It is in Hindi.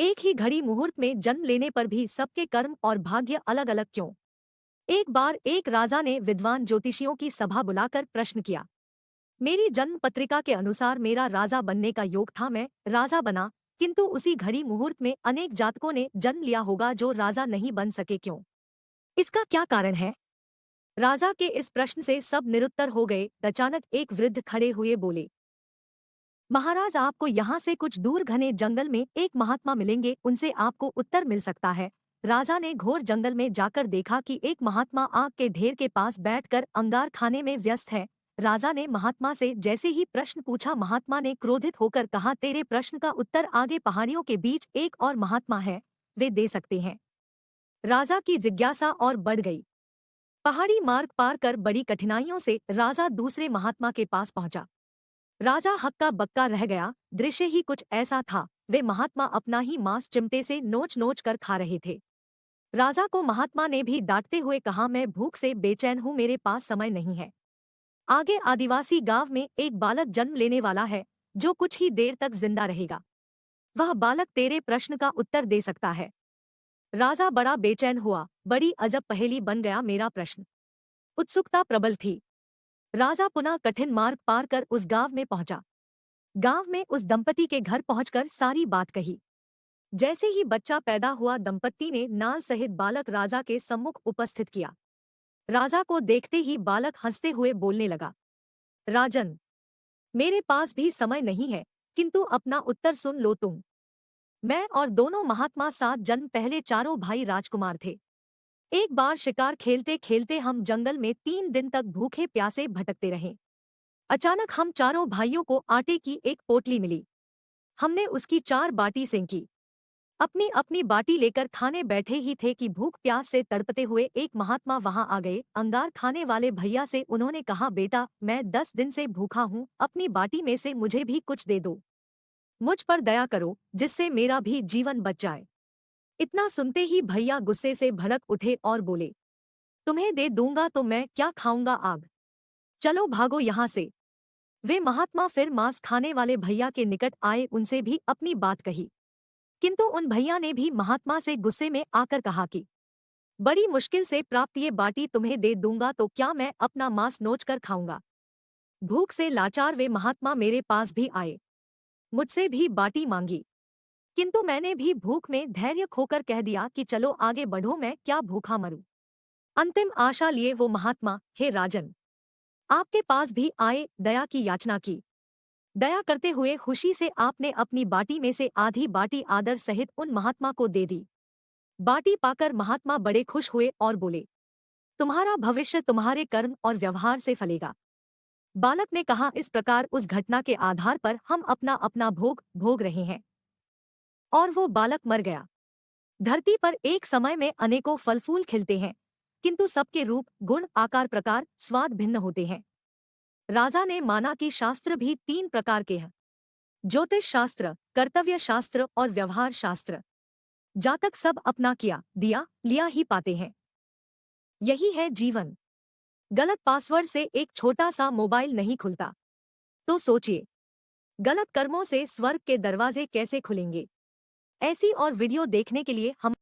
एक ही घड़ी मुहूर्त में जन्म लेने पर भी सबके कर्म और भाग्य अलग अलग क्यों? एक बार एक राजा ने विद्वान ज्योतिषियों की सभा बुलाकर प्रश्न किया। मेरी जन्म पत्रिका के अनुसार मेरा राजा बनने का योग था, मैं राजा बना, किंतु उसी घड़ी मुहूर्त में अनेक जातकों ने जन्म लिया होगा जो राजा नहीं बन सके, क्यों? इसका क्या कारण है? राजा के इस प्रश्न से सब निरुत्तर हो गए। अचानक एक वृद्ध खड़े हुए बोले, महाराज, आपको यहाँ से कुछ दूर घने जंगल में एक महात्मा मिलेंगे, उनसे आपको उत्तर मिल सकता है। राजा ने घोर जंगल में जाकर देखा कि एक महात्मा आग के ढेर के पास बैठकर अंगार खाने में व्यस्त है। राजा ने महात्मा से जैसे ही प्रश्न पूछा, महात्मा ने क्रोधित होकर कहा, तेरे प्रश्न का उत्तर आगे पहाड़ियों के बीच एक और महात्मा है, वे दे सकते हैं। राजा की जिज्ञासा और बढ़ गई। पहाड़ी मार्ग पार कर बड़ी कठिनाइयों से राजा दूसरे महात्मा के पास पहुंचा। राजा हक्का बक्का रह गया। दृश्य ही कुछ ऐसा था, वे महात्मा अपना ही मांस चिमटे से नोच नोच कर खा रहे थे। राजा को महात्मा ने भी डांटते हुए कहा, मैं भूख से बेचैन हूँ, मेरे पास समय नहीं है। आगे आदिवासी गांव में एक बालक जन्म लेने वाला है जो कुछ ही देर तक जिंदा रहेगा। वह बालक तेरे प्रश्न का उत्तर दे सकता है। राजा बड़ा बेचैन हुआ। बड़ी अजब पहेली बन गया मेरा प्रश्न। उत्सुकता प्रबल थी। राजा पुनः कठिन मार्ग पार कर उस गांव में पहुंचा। गांव में उस दंपति के घर पहुंचकर सारी बात कही। जैसे ही बच्चा पैदा हुआ, दंपत्ति ने नाल सहित बालक राजा के सम्मुख उपस्थित किया। राजा को देखते ही बालक हंसते हुए बोलने लगा, राजन, मेरे पास भी समय नहीं है, किंतु अपना उत्तर सुन लो तुम। मैं और दोनों महात्मा 7 जन्म पहले चारों भाई राजकुमार थे। एक बार शिकार खेलते खेलते हम जंगल में 3 दिन तक भूखे प्यासे भटकते रहे। अचानक हम चारों भाइयों को आटे की एक पोटली मिली। हमने उसकी 4 बाटी सेंकी। अपनी अपनी बाटी लेकर खाने बैठे ही थे कि भूख प्यास से तड़पते हुए एक महात्मा वहां आ गए। अंगार खाने वाले भैया से उन्होंने कहा, बेटा, मैं 10 दिन से भूखा हूँ, अपनी बाटी में से मुझे भी कुछ दे दो। मुझ पर दया करो, जिससे मेरा भी जीवन बच जाए। इतना सुनते ही भैया गुस्से से भड़क उठे और बोले, तुम्हें दे दूंगा तो मैं क्या खाऊंगा आग, चलो भागो यहाँ से। वे महात्मा फिर मांस खाने वाले भैया के निकट आए, उनसे भी अपनी बात कही, किंतु उन भैया ने भी महात्मा से गुस्से में आकर कहा कि बड़ी मुश्किल से प्राप्त ये बाटी तुम्हें दे दूंगा तो क्या मैं अपना मांस नोच कर खाऊंगा। भूख से लाचार वे महात्मा मेरे पास भी आए, मुझसे भी बाटी मांगी, किंतु मैंने भी भूख में धैर्य खोकर कह दिया कि चलो आगे बढ़ो, मैं क्या भूखा मरूं। अंतिम आशा लिए वो महात्मा, हे राजन, आपके पास भी आए, दया की याचना की। दया करते हुए खुशी से आपने अपनी बाटी में से आधी बाटी आदर सहित उन महात्मा को दे दी। बाटी पाकर महात्मा बड़े खुश हुए और बोले, तुम्हारा भविष्य तुम्हारे कर्म और व्यवहार से फलेगा। बालक ने कहा, इस प्रकार उस घटना के आधार पर हम अपना अपना भोग भोग रहे हैं। और वो बालक मर गया। धरती पर एक समय में अनेकों फल फूल खिलते हैं, किंतु सबके रूप, गुण, आकार, प्रकार, स्वाद भिन्न होते हैं। राजा ने माना कि शास्त्र भी 3 प्रकार के हैं, ज्योतिष शास्त्र, कर्तव्य शास्त्र और व्यवहार शास्त्र। जातक सब अपना किया दिया लिया ही पाते हैं। यही है जीवन। गलत पासवर्ड से एक छोटा सा मोबाइल नहीं खुलता। तो सोचिए, गलत कर्मों से स्वर्ग के दरवाजे कैसे खुलेंगे। ऐसी और वीडियो देखने के लिए हम